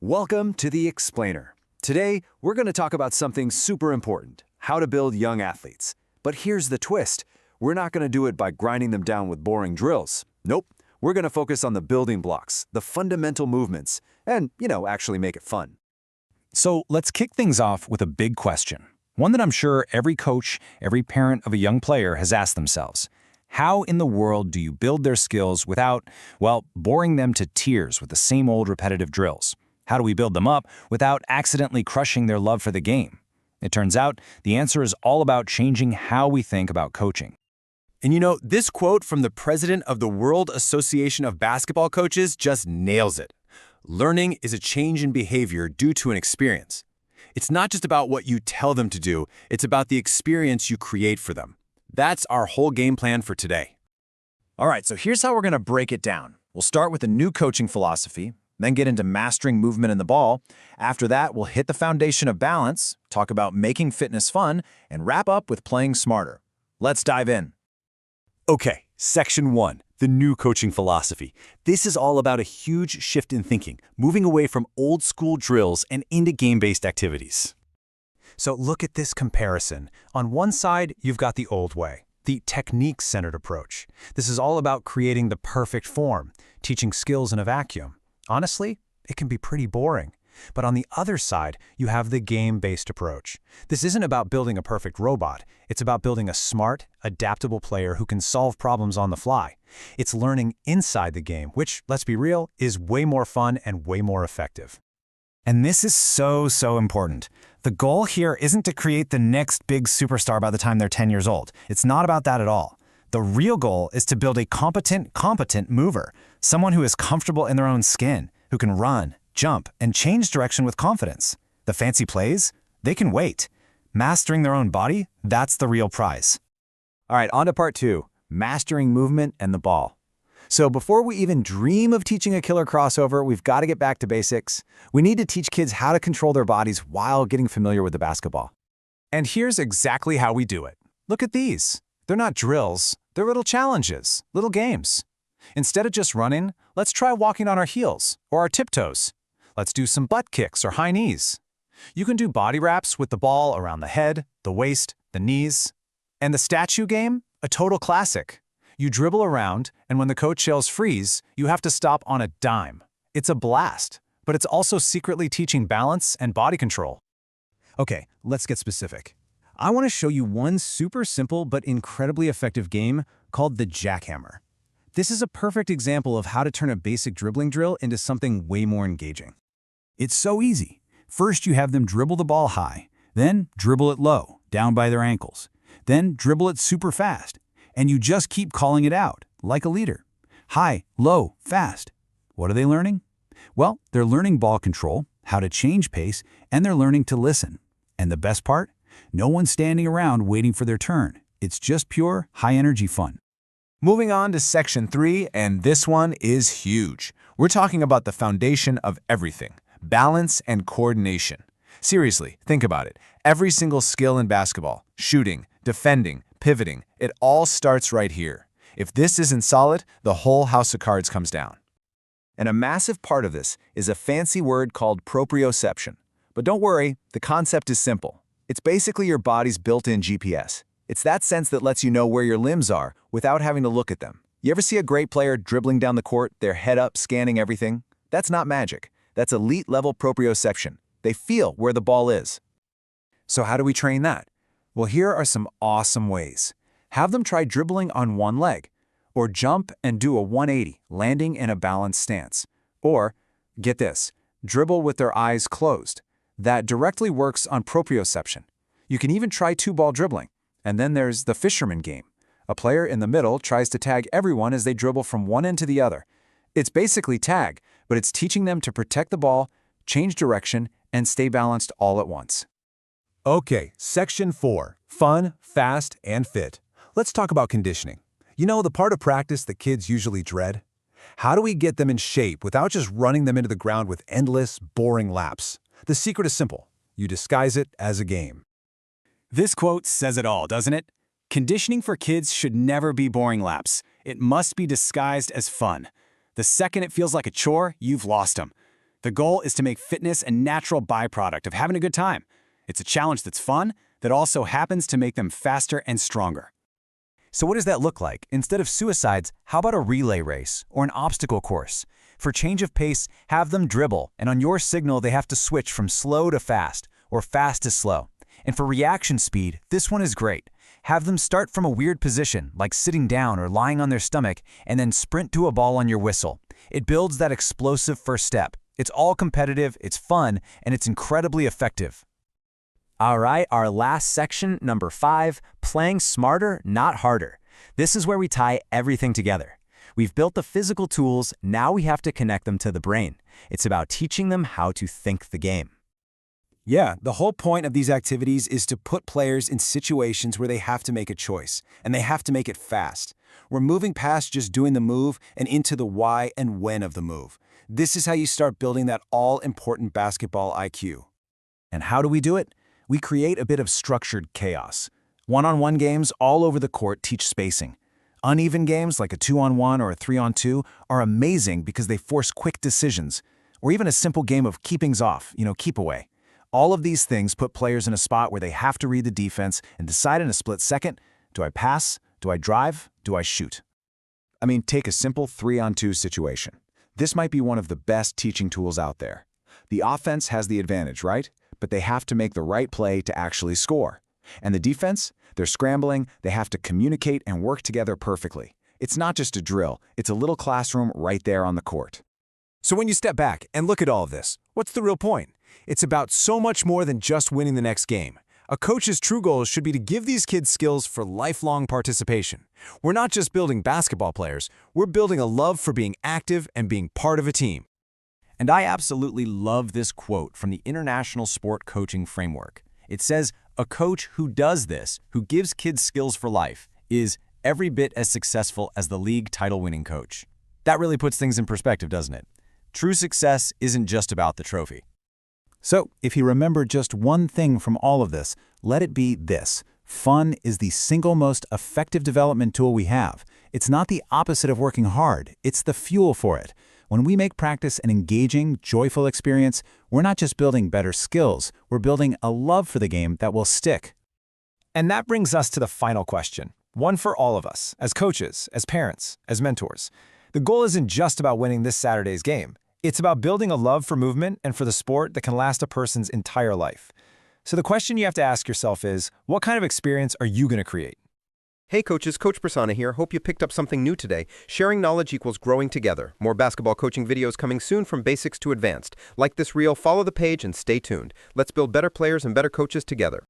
Welcome to The Explainer. Today, we're going to talk about something super important, how to build young athletes. But here's the twist. We're not going to do it by grinding them down with boring drills. Nope. We're going to focus on the building blocks, the fundamental movements, and, actually make it fun. So let's kick things off with a big question. One that I'm sure every coach, every parent of a young player has asked themselves. How in the world do you build their skills without, boring them to tears with the same old repetitive drills? How do we build them up without accidentally crushing their love for the game? It turns out the answer is all about changing how we think about coaching. And this quote from the president of the World Association of Basketball Coaches just nails it. Learning is a change in behavior due to an experience. It's not just about what you tell them to do, it's about the experience you create for them. That's our whole game plan for today. All right, so here's how we're going to break it down. We'll start with a new coaching philosophy, then get into mastering movement in the ball. After that, we'll hit the foundation of balance, talk about making fitness fun, and wrap up with playing smarter. Let's dive in. Okay, Section 1, the new coaching philosophy. This is all about a huge shift in thinking, moving away from old school drills and into game-based activities. So look at this comparison. On one side, you've got the old way, the technique-centered approach. This is all about creating the perfect form, teaching skills in a vacuum. Honestly, it can be pretty boring. But on the other side, you have the game-based approach. This isn't about building a perfect robot. It's about building a smart, adaptable player who can solve problems on the fly. It's learning inside the game, which, let's be real, is way more fun and way more effective. And this is so important. The goal here isn't to create the next big superstar by the time they're 10 years old. It's not about that at all. The real goal is to build a competent mover, someone who is comfortable in their own skin, who can run, jump, and change direction with confidence. The fancy plays? They can wait. Mastering their own body? That's the real prize. All right, on to part 2, mastering movement and the ball. So before we even dream of teaching a killer crossover, we've got to get back to basics. We need to teach kids how to control their bodies while getting familiar with the basketball. And here's exactly how we do it. Look at these. They're not drills. They're little challenges, little games. Instead of just running, let's try walking on our heels or our tiptoes. Let's do some butt kicks or high knees. You can do body wraps with the ball around the head, the waist, the knees. And the statue game? A total classic. You dribble around, and when the coach yells freeze, you have to stop on a dime. It's a blast, but it's also secretly teaching balance and body control. Okay, let's get specific. I want to show you one super simple but incredibly effective game called the jackhammer. This is a perfect example of how to turn a basic dribbling drill into something way more engaging. It's so easy. First, you have them dribble the ball high, then dribble it low, down by their ankles, then dribble it super fast, and you just keep calling it out, like a leader. High, low, fast. What are they learning? Well, they're learning ball control, how to change pace, and they're learning to listen. And the best part? No one's standing around waiting for their turn. It's just pure, high-energy fun. Moving on to Section 3, and this one is huge. We're talking about the foundation of everything, balance and coordination. Seriously, think about it. Every single skill in basketball, shooting, defending, pivoting, it all starts right here. If this isn't solid, the whole house of cards comes down. And a massive part of this is a fancy word called proprioception. But don't worry, the concept is simple. It's basically your body's built-in GPS. It's that sense that lets you know where your limbs are without having to look at them. You ever see a great player dribbling down the court, their head up, scanning everything? That's not magic. That's elite-level proprioception. They feel where the ball is. So how do we train that? Well, here are some awesome ways. Have them try dribbling on one leg, or jump and do a 180, landing in a balanced stance. Or, get this, dribble with their eyes closed. That directly works on proprioception. You can even try two-ball dribbling. And then there's the fisherman game. A player in the middle tries to tag everyone as they dribble from one end to the other. It's basically tag, but it's teaching them to protect the ball, change direction, and stay balanced all at once. Okay, Section 4, fun, fast, and fit. Let's talk about conditioning. You know, the part of practice that kids usually dread? How do we get them in shape without just running them into the ground with endless, boring laps? The secret is simple. You disguise it as a game. This quote says it all, doesn't it? Conditioning for kids should never be boring laps. It must be disguised as fun. The second it feels like a chore, you've lost them. The goal is to make fitness a natural byproduct of having a good time. It's a challenge that's fun, that also happens to make them faster and stronger. So what does that look like? Instead of suicides, how about a relay race or an obstacle course? For change of pace, have them dribble, and on your signal they have to switch from slow to fast or fast to slow. And for reaction speed, this one is great. Have them start from a weird position, like sitting down or lying on their stomach, and then sprint to a ball on your whistle. It builds that explosive first step. It's all competitive, it's fun, and it's incredibly effective. All right, our last section, number 5, playing smarter, not harder. This is where we tie everything together. We've built the physical tools, now we have to connect them to the brain. It's about teaching them how to think the game. Yeah, the whole point of these activities is to put players in situations where they have to make a choice, and they have to make it fast. We're moving past just doing the move and into the why and when of the move. This is how you start building that all-important basketball IQ. And how do we do it? We create a bit of structured chaos. One-on-one games all over the court teach spacing. Uneven games like a 2-on-1 or a 3-on-2 are amazing because they force quick decisions, or even a simple game of keepings off, keep away. All of these things put players in a spot where they have to read the defense and decide in a split second, do I pass, do I drive, do I shoot? I mean, take a simple 3-on-2 situation. This might be one of the best teaching tools out there. The offense has the advantage, right? But they have to make the right play to actually score. And the defense? They're scrambling, they have to communicate and work together perfectly. It's not just a drill, it's a little classroom right there on the court. So when you step back and look at all of this, what's the real point? It's about so much more than just winning the next game. A coach's true goal should be to give these kids skills for lifelong participation. We're not just building basketball players, we're building a love for being active and being part of a team. And I absolutely love this quote from the International Sport Coaching Framework. It says, "A coach who does this, who gives kids skills for life, is every bit as successful as the league title-winning coach." That really puts things in perspective, doesn't it? True success isn't just about the trophy. So, if you remember just one thing from all of this, let it be this. Fun is the single most effective development tool we have. It's not the opposite of working hard, it's the fuel for it. When we make practice an engaging, joyful experience, we're not just building better skills, we're building a love for the game that will stick. And that brings us to the final question, one for all of us, as coaches, as parents, as mentors. The goal isn't just about winning this Saturday's game. It's about building a love for movement and for the sport that can last a person's entire life. So the question you have to ask yourself is, what kind of experience are you going to create? Hey coaches, Coach Prasanna here. Hope you picked up something new today. Sharing knowledge equals growing together. More basketball coaching videos coming soon from basics to advanced. Like this reel, follow the page and stay tuned. Let's build better players and better coaches together.